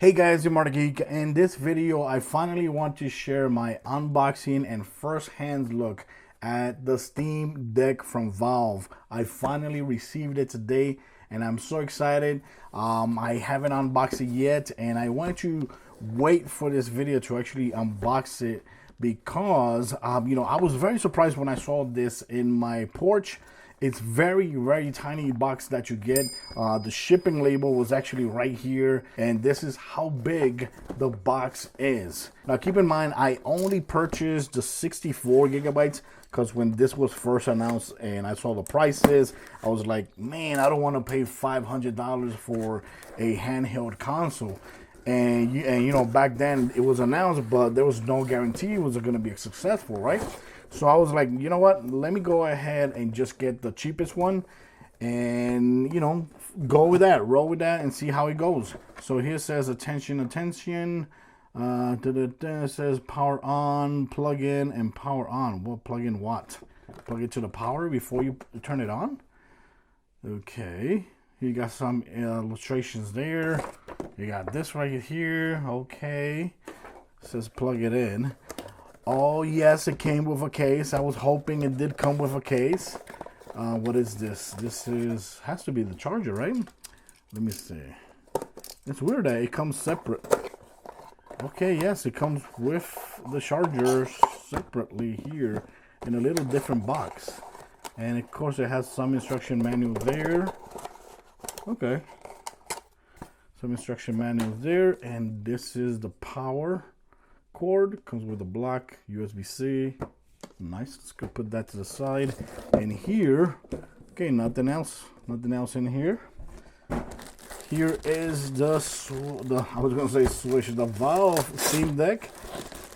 Hey guys, I'm Marta Geek. In this video, I finally want to share my unboxing and first-hand look at the Steam Deck from Valve. I finally received it today and I'm so excited. I haven't unboxed it yet and I want to wait for this video to actually unbox it because, I was very surprised when I saw this in my porch. It's very tiny box that you get. The shipping label was actually right here, and this is how big the box is. Now keep in mind, I only purchased the 64 gigabytes because when this was first announced and I saw the prices, I was like, man, I don't want to pay $500 for a handheld console. And back then it was announced, but there was no guarantee it was going to be successful, right? So I was like, you know what? Let me go ahead and just get the cheapest one and, go with that, roll with that and see how it goes. So here it says, attention. It says power on, plug in, and power on. Well, plug in what? Plug it to the power before you turn it on? Okay. You got some illustrations there. You got this right here. Okay. It says plug it in. Oh yes, it came with a case. I was hoping it did come with a case. What is this? This has to be the charger, right? Let me see. It's weird that it comes separate. Okay, yes, it comes with the charger separately here in a little different box. And of course it has some instruction manual there. Okay. Some instruction manual there, and this is the power cord. Comes with a black USB-C. Nice. Let's go put that to the side. And here, okay, nothing else in here. Here is the I was gonna say Switch, the Valve Steam Deck.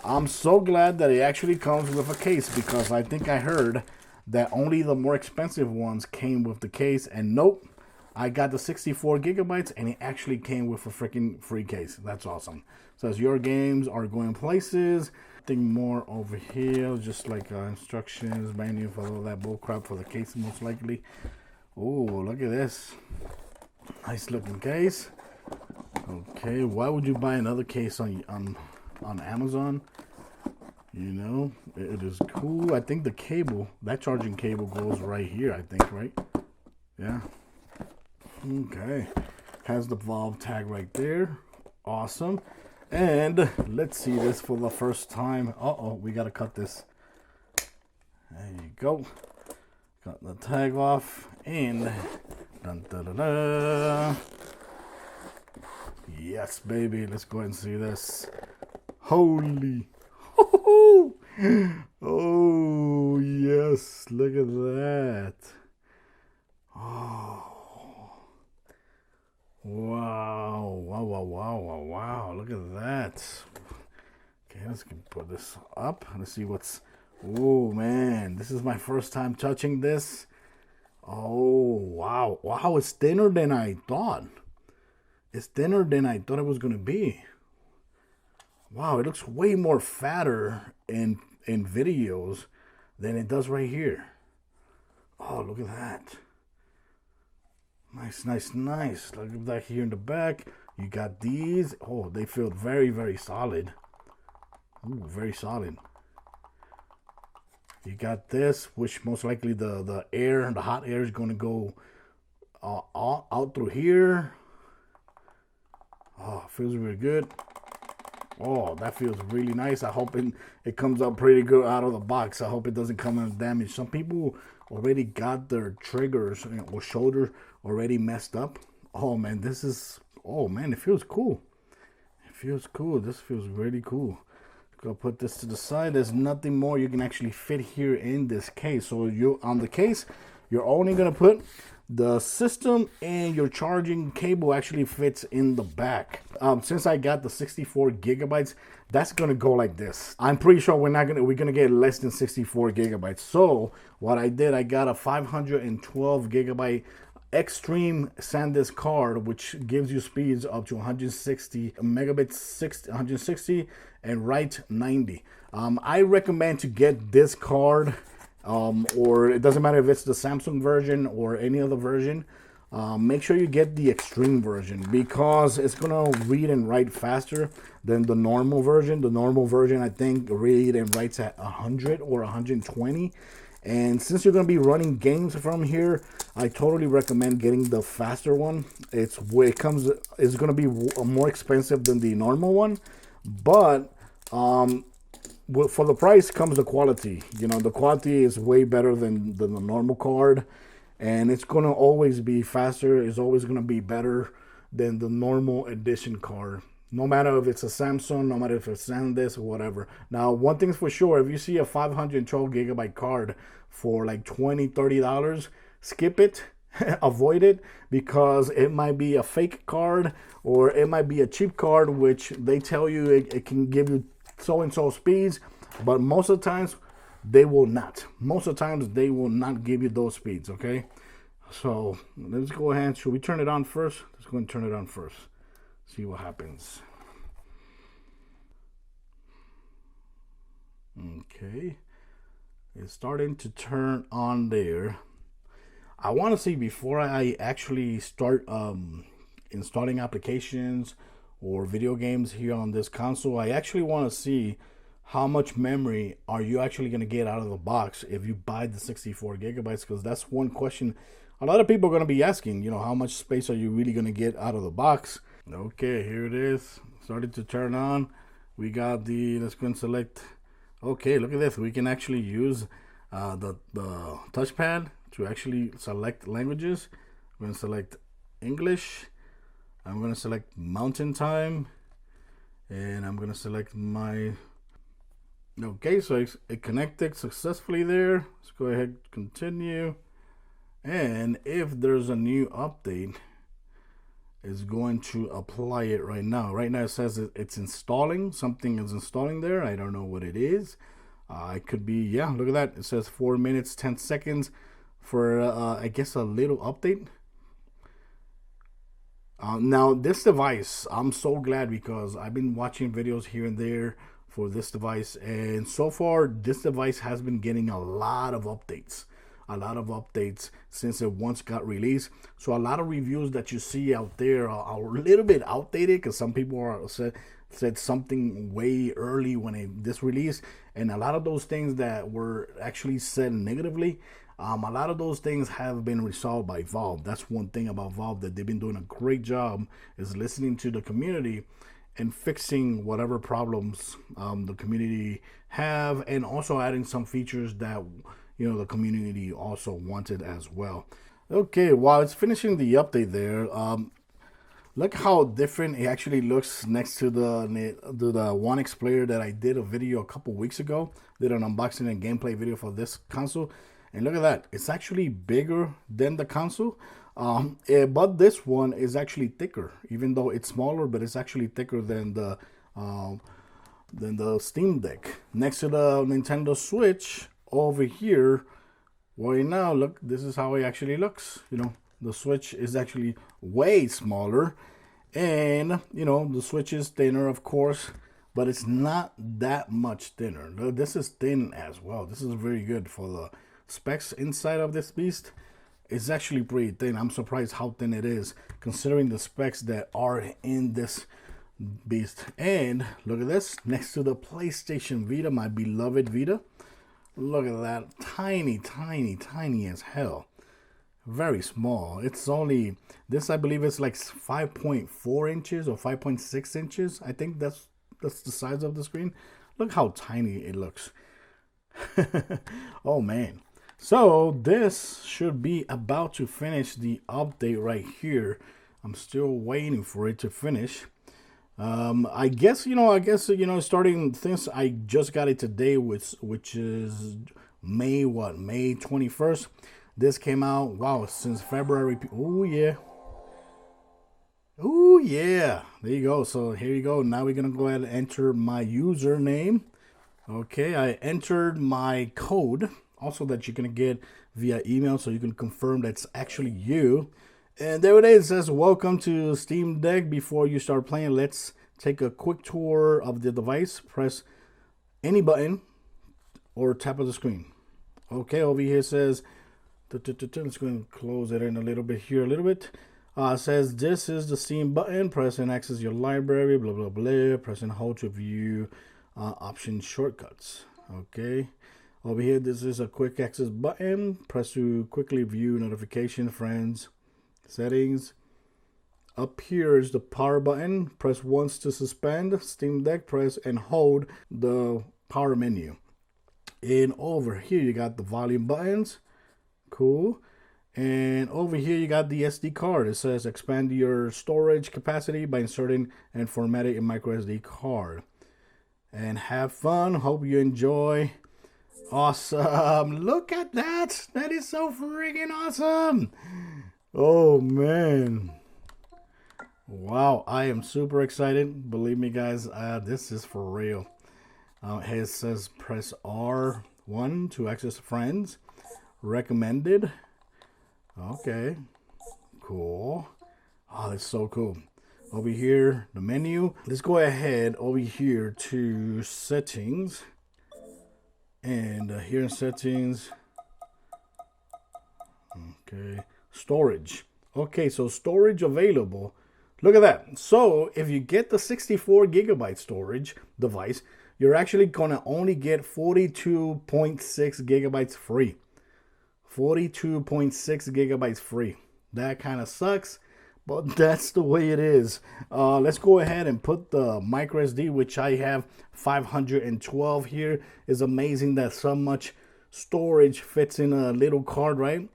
I'm so glad that it actually comes with a case because I think I heard that only the more expensive ones came with the case, and nope. I got the 64 gigabytes and it actually came with a freaking free case. That's awesome. Says your games are going places. Nothing more over here, just like instructions, manual for all that bullcrap for the case most likely. Oh, look at this. Nice looking case. Okay, why would you buy another case on Amazon? It is cool. I think the cable, that charging cable goes right here, I think, right? Yeah. Okay, has the Valve tag right there. Awesome. And let's see this for the first time. We gotta cut this. There you go. Cut the tag off and dun, da, da, da. Yes, baby. Let's go ahead and see this. Holy. Oh yes, look at that. Oh. Wow, look at that. Okay, let's put this up. Let's see what's, oh man, this is my first time touching this. Oh, wow, it's thinner than I thought. It's thinner than I thought it was going to be. Wow, it looks way more fatter in videos than it does right here. Oh, look at that. Nice. Look at that here in the back. You got these. Oh, they feel very solid. Ooh, very solid. You got this, which most likely the air, the hot air is going to go out through here. Oh, feels really good. Oh, that feels really nice. I hope it comes out pretty good out of the box. I hope it doesn't come out damaged. Some people already got their triggers or shoulder already messed up. Oh man, it feels cool. It feels cool. This feels really cool. Go put this to the side. There's nothing more you can actually fit here in this case. So on the case, you're only gonna put the system, and your charging cable actually fits in the back. Since I got the 64 gigabytes, that's gonna go like this. I'm pretty sure we're gonna get less than 64 gigabytes. So what I did, I got a 512 gigabyte Extreme SanDisk card, which gives you speeds up to 160 megabits, 160 and write 90. I recommend to get this card, or it doesn't matter if it's the Samsung version or any other version. make sure you get the extreme version because it's gonna read and write faster than the normal version. The normal version, I think, read and writes at 100 or 120. And since you're gonna be running games from here, I totally recommend getting the faster one. It's gonna be more expensive than the normal one, but for the price comes the quality. You know, the quality is way better than the normal card. And it's going to always be faster. It's always going to be better than the normal edition card. No matter if it's a Samsung, no matter if it's SanDisk or whatever. Now, one thing's for sure. If you see a 512 gigabyte card for like $20, $30, skip it. Avoid it because it might be a fake card or it might be a cheap card, which they tell you it can give you so-and-so speeds. But most of the times, they will not. Most of the times, they will not give you those speeds, okay? So, let's go ahead. Should we turn it on first? Let's go and turn it on first. See what happens. Okay. It's starting to turn on there. I want to see before I actually start installing applications or video games here on this console, I actually want to see how much memory are you actually going to get out of the box if you buy the 64 gigabytes? Because that's one question a lot of people are going to be asking, you know, how much space are you really going to get out of the box? Okay, here it is. Started to turn on. We got let's go and select. Okay, look at this. We can actually use the touchpad to actually select languages. I'm going to select English. I'm going to select Mountain Time. And I'm going to select my... Okay, so it connected successfully there. Let's go ahead and continue. And if there's a new update, it's going to apply it right now. Right now it says it's installing. Something is installing there. I don't know what it is. It could be, yeah, look at that. It says 4 minutes, 10 seconds for, I guess, a little update. Now, this device, I'm so glad because I've been watching videos here and there for this device, and so far this device has been getting a lot of updates since it once got released. So a lot of reviews that you see out there are a little bit outdated because some people said something way early when this released, and a lot of those things that were actually said negatively, a lot of those things have been resolved by Valve. That's one thing about Valve that they've been doing a great job, is listening to the community and fixing whatever problems the community have, and also adding some features that, you know, the community also wanted as well. Okay, while it's finishing the update there, look how different it actually looks next to the One X player that I did a video a couple weeks ago. Did an unboxing and gameplay video for this console, and look at that. It's actually bigger than the console. But this one is actually thicker, even though it's smaller, but it's actually thicker than the Steam Deck. Next to the Nintendo Switch over here, right now, look, this is how it actually looks. You know, the Switch is actually way smaller, and you know, the Switch is thinner, of course, but it's not that much thinner. This is thin as well. This is very good for the specs inside of this beast. It's actually pretty thin. I'm surprised how thin it is considering the specs that are in this beast. And look at this, next to the PlayStation Vita, my beloved Vita. Look at that, tiny as hell. Very small. It's only, this I believe it's like 5.4 inches or 5.6 inches. I think that's the size of the screen. Look how tiny it looks. Oh man. So this should be about to finish the update right here. I'm still waiting for it to finish. I guess starting since I just got it today, which is May 21st. This came out, wow, since February. Oh yeah. Oh yeah. There you go. So here you go. Now we're gonna go ahead and enter my username. Okay, I entered my code. Also, that you're going to get via email, so you can confirm that's actually you. And there it is. It says, welcome to Steam Deck. Before you start playing, let's take a quick tour of the device. Press any button or tap on the screen. Okay, over here it says, Let's go and close it in a little bit here, a little bit. It says this is the Steam button. Press and access your library. Blah blah blah. Press and hold to view option shortcuts. Okay. Over here, this is a quick access button. Press to quickly view notification, friends, settings. Up here is the power button. Press once to suspend Steam Deck. Press and hold the power menu. And over here, you got the volume buttons. Cool. And over here, you got the SD card. It says expand your storage capacity by inserting and formatting a micro SD card. And have fun. Hope you enjoy. Awesome. Look at that. That is so freaking awesome. Oh, man. Wow. I am super excited. Believe me, guys. This is for real. It says press R1 to access friends. Recommended. Okay. Cool. Oh, that's so cool. Over here, the menu. Let's go ahead over here to settings. And here in settings, okay, storage. Okay, so storage available. Look at that. So if you get the 64 gigabyte storage device, you're actually gonna only get 42.6 gigabytes free. 42.6 gigabytes free. That kind of sucks, but that's the way it is. Let's go ahead and put the micro SD, which I have 512 here. It's amazing that so much storage fits in a little card, right?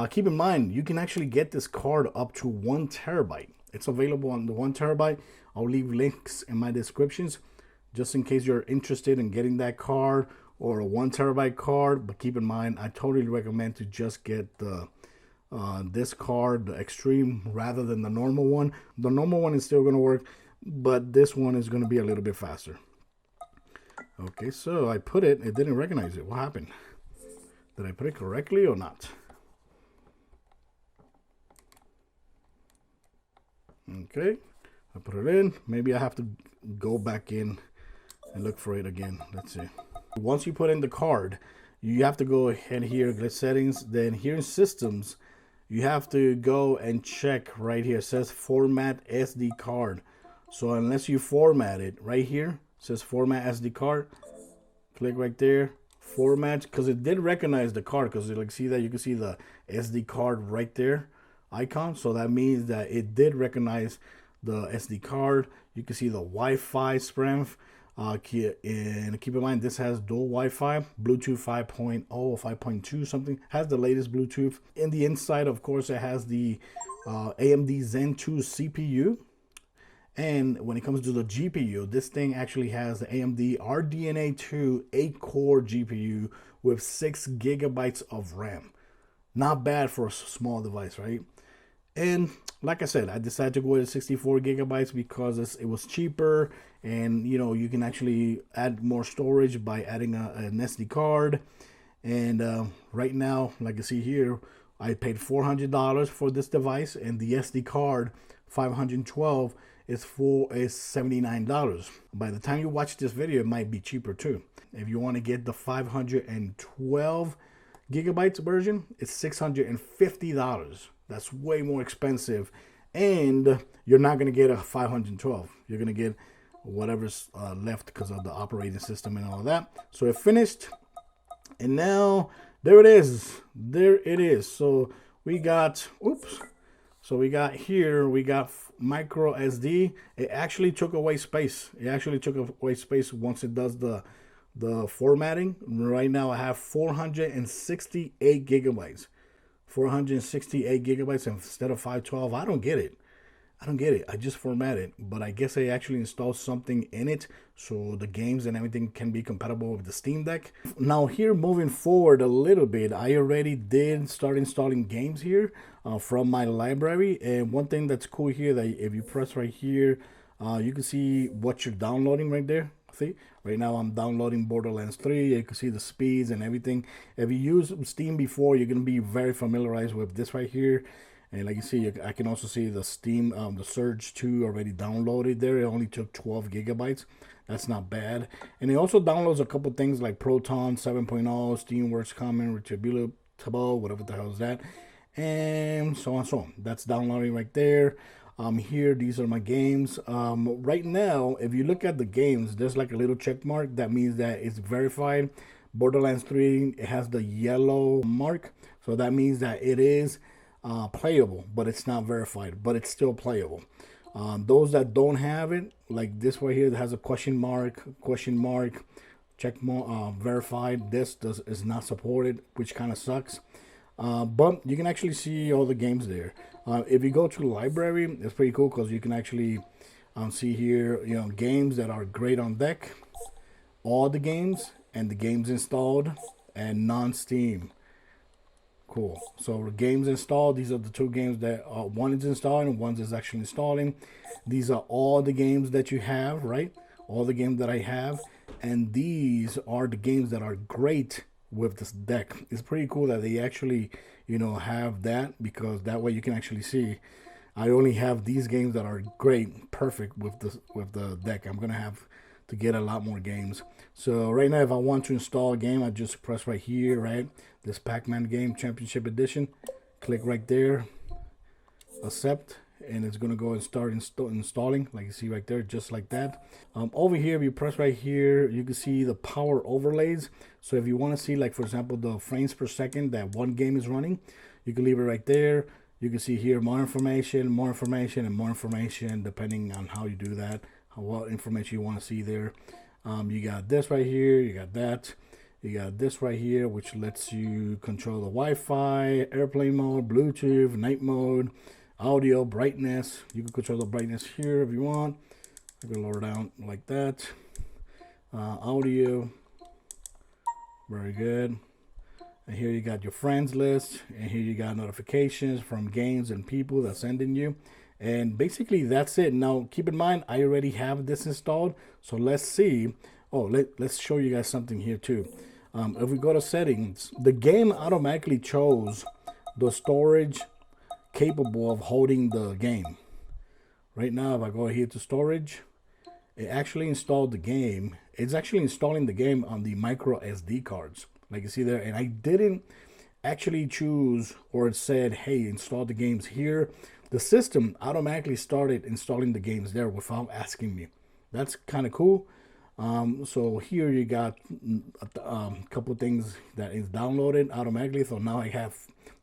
Keep in mind, you can actually get this card up to 1 terabyte. It's available on the 1 terabyte. I'll leave links in my descriptions just in case you're interested in getting that card or a 1 terabyte card. But keep in mind, I totally recommend to just get the this card, the extreme, rather than the normal one. The normal one is still going to work, but this one is going to be a little bit faster. Okay, so I put it didn't recognize it. What happened? Did I put it correctly or not? Okay, I put it in. Maybe I have to go back in and look for it again. Let's see. Once you put in the card, you have to go ahead here, go settings, then here in systems, you have to go and check right here. It says format SD card. So unless you format it, right here, it says format SD card. Click right there, format, because it did recognize the card, because like see that you can see the SD card right there icon. So that means that it did recognize the SD card. You can see the Wi-Fi strength. And keep in mind, this has dual Wi-Fi, Bluetooth 5.0 or 5.2 something, has the latest Bluetooth. In the inside, of course, it has the AMD Zen 2 CPU. And when it comes to the GPU, this thing actually has the AMD RDNA 2 8-core GPU with 6 gigabytes of RAM. Not bad for a small device, right? And like I said, I decided to go with 64 gigabytes because it was cheaper, and you know, you can actually add more storage by adding an SD card. And right now, like you see here, I paid $400 for this device, and the SD card 512 is $79. By the time you watch this video, it might be cheaper too. If you want to get the 512 gigabytes version, it's $650. That's way more expensive, and you're not going to get a 512. You're going to get whatever's left because of the operating system and all that. So it finished, and now there it is. There it is. So we got, oops. So we got here, we got micro SD. It actually took away space. It actually took away space once it does the formatting. Right now I have 468 gigabytes. 468 gigabytes instead of 512. I don't get it. I just format it, but I guess I actually installed something in it so the games and everything can be compatible with the Steam Deck. Now here, moving forward a little bit, I already did start installing games here from my library. And one thing that's cool here, that if you press right here, you can see what you're downloading right there. See, right now I'm downloading Borderlands 3. You can see the speeds and everything. If you use Steam before, you're going to be very familiarized with this right here. And like you see, I can also see the Steam, the Surge 2 already downloaded there. It only took 12 gigabytes. That's not bad. And it also downloads a couple things like Proton 7.0, Steamworks Common, unacceptable, whatever the hell is that, and so on and so on. That's downloading right there. Here, these are my games. Right now, if you look at the games, there's like a little check mark. That means that it's verified. Borderlands 3, it has the yellow mark. So that means that it is playable, but it's not verified, but it's still playable. Those that don't have it, like this right here that has a question mark, check mark, verified. This is not supported, which kind of sucks. But you can actually see all the games there. If you go to the library, it's pretty cool because you can actually see here, games that are great on deck, all the games, and the games installed, and non-Steam. Cool. So the games installed, these are the two games that one is installing and one is actually installing. These are all the games that you have, right? All the games that I have, and these are the games that are great with this deck. It's pretty cool that they actually have that, because that way you can actually see I only have these games that are great, perfect with the deck. I'm gonna have to get a lot more games. So right now, if I want to install a game, I just press right here, right, this Pac-Man game, Championship Edition, click right there, accept, and it's gonna go and start installing, like you see right there, just like that. Over here, if you press right here, you can see the power overlays. So if you want to see, like for example, the frames per second that one game is running, you can leave it right there. You can see here more information, and more information, depending on how you do that, what information you want to see there. You got this right here, you got that, you got this right here, which lets you control the Wi-Fi, airplane mode, Bluetooth, night mode, audio, brightness. You can control the brightness here if you want. I can lower down like that. Audio, very good. And here you got your friends list, and here you got notifications from games and people that's sending you. And basically that's it. Now keep in mind, I already have this installed, so let's see. Let's show you guys something here too. If we go to settings, the game automatically chose the storage capable of holding the game. Right now, if I go here to storage, it actually installed the game. It's actually installing the game on the micro SD cards, like you see there. And I didn't actually choose, or it said, hey, install the games here. The system automatically started installing the games there without asking me. That's kind of cool. So here you got a couple of things that is downloaded automatically. So now I have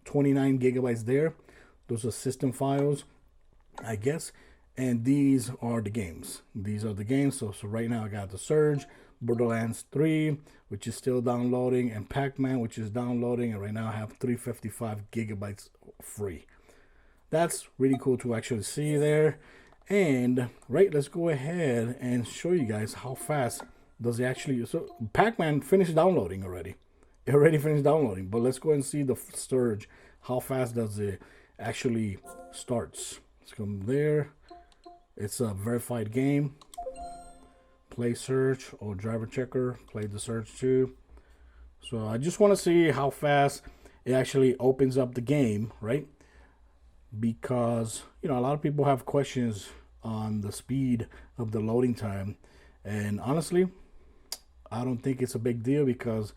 29 gigabytes there. Those are system files, I guess. And these are the games. These are the games. So right now I got The Surge, Borderlands 3, which is still downloading, and Pac-Man, which is downloading. And right now I have 355 gigabytes free. That's really cool to actually see there. And let's go ahead and show you guys how fast does it actually. So Pac-Man finished downloading already. It already finished downloading. But let's go and see the Surge. How fast does it actually starts? Let's come there. It's a verified game. Play Search or driver checker. Play the Search too. So I just want to see how fast it actually opens up the game, right? Because a lot of people have questions on the speed of the loading time, and honestly, I don't think it's a big deal, because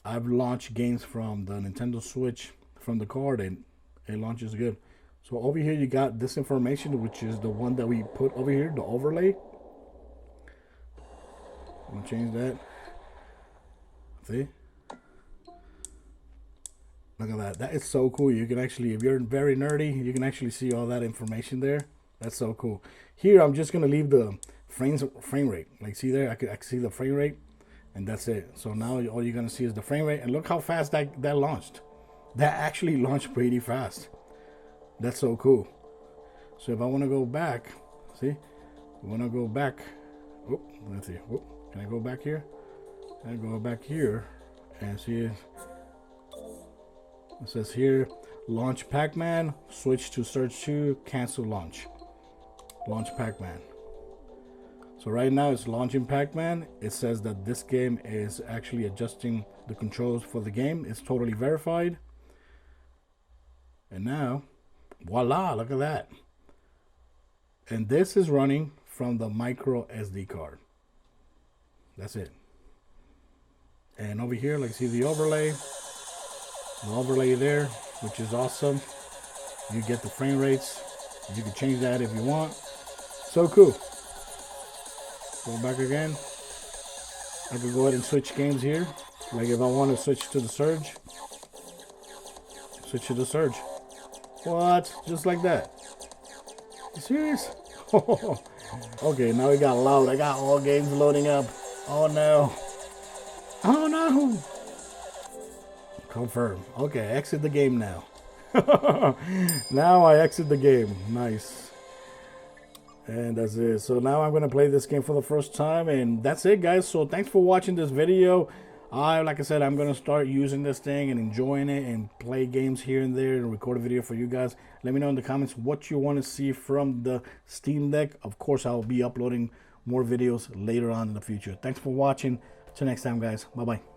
I've launched games from the Nintendo Switch from the card, and it launches good. So over here you got this information, which is the one that we put over here, the overlay. I'm gonna change that. See? Look at that. That is so cool. You can actually, if you're very nerdy, you can actually see all that information there. That's so cool. Here, I'm just going to leave the frame rate. Like, see there? I can see the frame rate, and that's it. So now all you're going to see is the frame rate. And look how fast that launched. That actually launched pretty fast. That's so cool. So if I want to go back, see? I want to go back. Oh, let's see. Oh, can I go back here? I go back here and see it. It says here, launch Pac-Man, switch to Search 2, cancel launch. Launch Pac-Man. So right now it's launching Pac-Man. It says that this game is actually adjusting the controls for the game. It's totally verified. And now, voila, look at that. And this is running from the micro SD card. That's it. And over here, like see the overlay. The overlay there, which is awesome. You get the frame rates. You can change that if you want. So cool. Go back again. I can go ahead and switch games here. Like if I want to switch to the Surge. Switch to the Surge. What? Just like that. You serious? Okay, now we got loud. I got all games loading up. Oh no. Oh no. Confirm. Okay, exit the game now. Now I exit the game. Nice. And that's it. So now I'm going to play this game for the first time. And that's it, guys. So thanks for watching this video. Like I said, I'm going to start using this thing and enjoying it and play games here and there and record a video for you guys. Let me know in the comments what you want to see from the Steam Deck. Of course, I'll be uploading more videos later on in the future. Thanks for watching. Till next time, guys. Bye-bye.